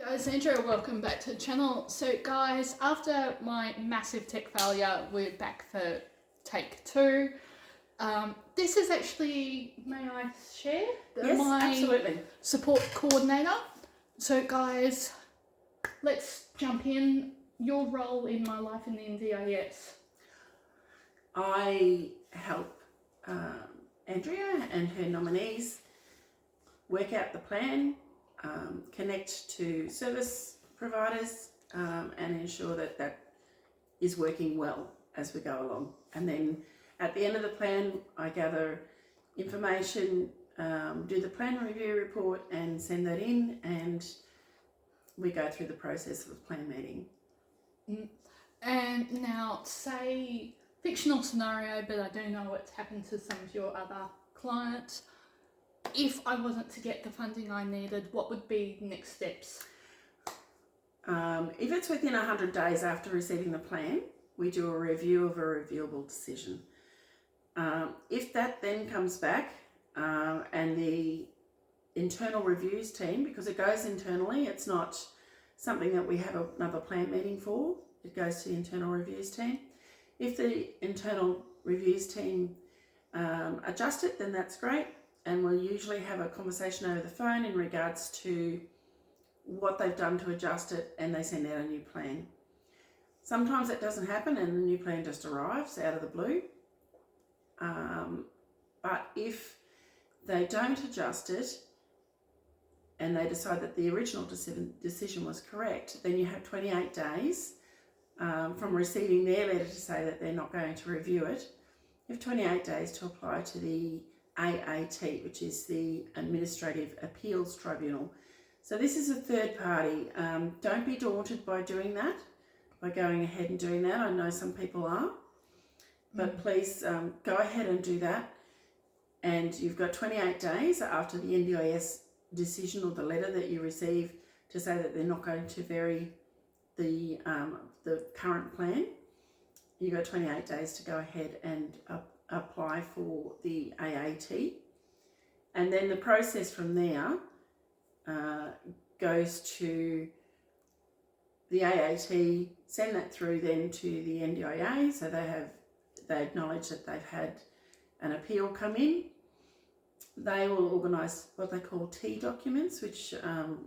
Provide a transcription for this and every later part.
Guys, Sandra, welcome back to the channel. So guys, after my massive tech failure, we're back for take 2. This is actually, may I share? Yes, my absolutely. support coordinator. So guys, let's jump in. Your role in my life in the NDIS. I help Andrea and her nominees work out the plan, connect to service providers, and ensure that that is working well as we go along. And then at the end of the plan, I gather information, do the plan review report and send that in, and we go through the process of a plan meeting. And now, say, fictional scenario, but I do know what's happened to some of your other clients. If I wasn't to get the funding I needed, what would be next steps? If it's within 100 days after receiving the plan, we do a review of a reviewable decision. If that then comes back and the internal reviews team, because it goes internally, it's not something that we have another plan meeting for, it goes to the internal reviews team. If the internal reviews team adjust it, then that's great. And we'll usually have a conversation over the phone in regards to what they've done to adjust it, and they send out a new plan. Sometimes that doesn't happen and the new plan just arrives out of the blue. But if they don't adjust it and they decide that the original decision was correct, then you have 28 days from receiving their letter to say that they're not going to review it. You have 28 days to apply to the AAT, which is the Administrative Appeals Tribunal. So this is a third party. Don't be daunted by doing that, by going ahead and doing that. I know some people are, but please go ahead and do that. And you've got 28 days after the NDIS decision or the letter that you receive to say that they're not going to vary the current plan. You've got 28 days to go ahead and apply for the AAT. And then the process from there goes to the AAT, send that through then to the NDIA, so they acknowledge that they've had an appeal come in. They will organise what they call T documents, which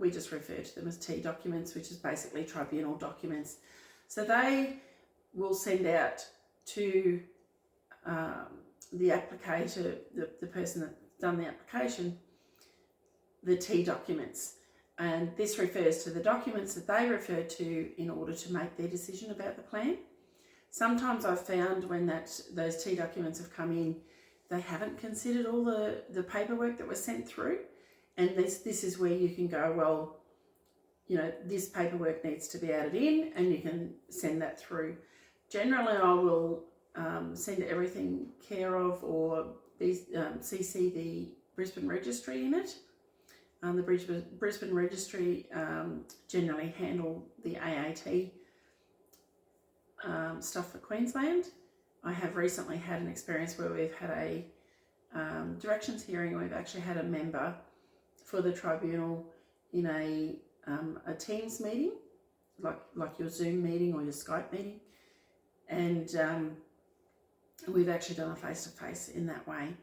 we just refer to them as T documents, which is basically tribunal documents. So they will send out to the applicator, the person that's done the application, the T documents. And this refers to the documents that they refer to in order to make their decision about the plan. Sometimes I've found when those T documents have come in, they haven't considered all the paperwork that was sent through. And this is where you can go, well, you know, this paperwork needs to be added in, and you can send that through. Generally, I will send everything care of or CC the Brisbane Registry in it. The Brisbane Registry generally handle the AAT stuff for Queensland. I have recently had an experience where we've had a directions hearing, and we've actually had a member for the tribunal in a Teams meeting, like your Zoom meeting or your Skype meeting, and we've actually done a face-to-face in that way.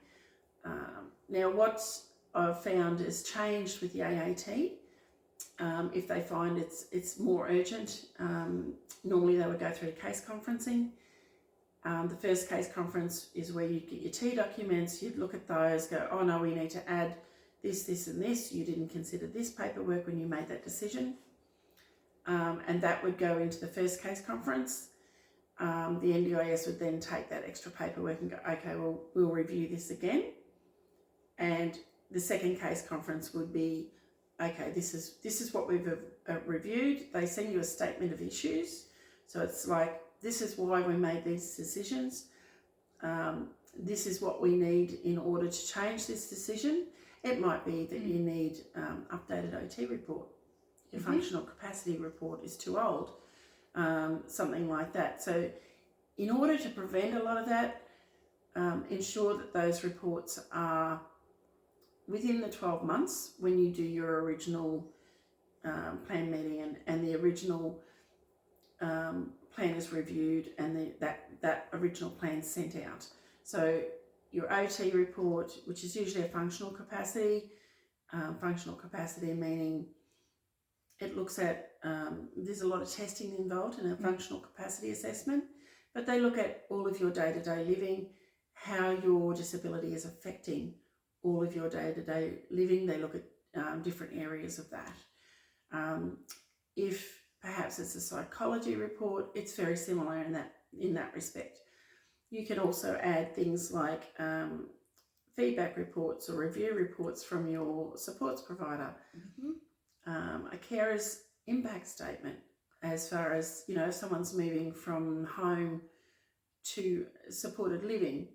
Now, what I've found has changed with the AAT. If they find it's more urgent, normally they would go through case conferencing. The first case conference is where you get your T documents, you'd look at those, go, oh no, we need to add this, this and this. You didn't consider this paperwork when you made that decision. And that would go into the first case conference. The NDIS would then take that extra paperwork and go, okay, well, we'll review this again. And the second case conference would be, okay, this is what we've reviewed. They send you a statement of issues. So it's like, this is why we made these decisions. This is what we need in order to change this decision. It might be that you need updated OT report. Your functional capacity report is too old. Something like that. So in order to prevent a lot of that, ensure that those reports are within the 12 months when you do your original plan meeting and the original plan is reviewed and that original plan sent out. So your OT report, which is usually a functional capacity meaning it looks at, there's a lot of testing involved in a functional capacity assessment, but they look at all of your day-to-day living, how your disability is affecting all of your day-to-day living. They look at different areas of that. If perhaps it's a psychology report, it's very similar in that respect. You can also add things like feedback reports or review reports from your supports provider. A carer's impact statement, as far as, you know, if someone's moving from home to supported living,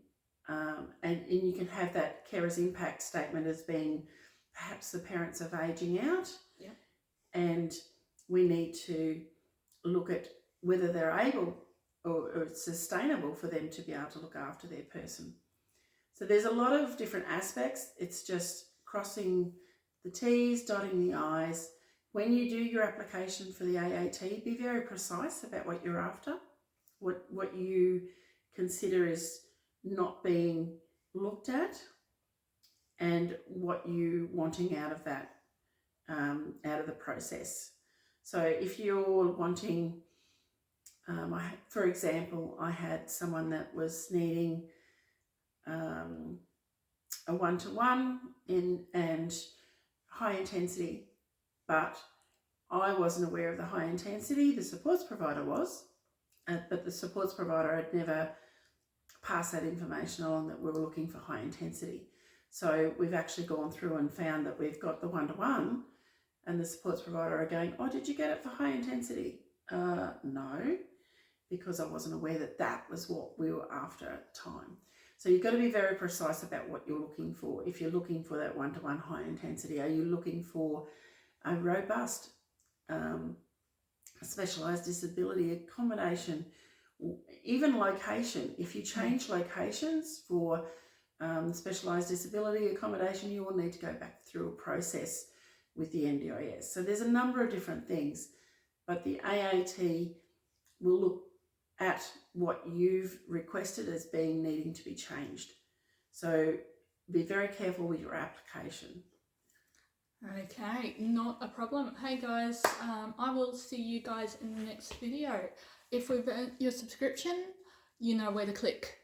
and you can have that carer's impact statement as being perhaps the parents are aging out, and we need to look at whether they're able or it's sustainable for them to be able to look after their person. So there's a lot of different aspects. It's just crossing the T's, dotting the I's. When you do your application for the AAT, be very precise about what you're after, what you consider is not being looked at, and what you wanting out of that, out of the process. So if you're wanting, for example, I had someone that was needing a one-to-one and high intensity, but I wasn't aware of the high intensity. The supports provider was, but the supports provider had never passed that information along that we were looking for high intensity. So we've actually gone through and found that we've got the one-to-one, and the supports provider are going, oh, did you get it for high intensity? No, because I wasn't aware that that was what we were after at the time. So you've got to be very precise about what you're looking for. If you're looking for that one-to-one high intensity, are you looking for a robust specialised disability accommodation, even location? If you change locations for specialised disability accommodation, you will need to go back through a process with the NDIS. So there's a number of different things, but the AAT will look at what you've requested as being needing to be changed. So be very careful with your application. Okay, not a problem. Hey guys, I will see you guys in the next video. If we've earned your subscription, you know where to click.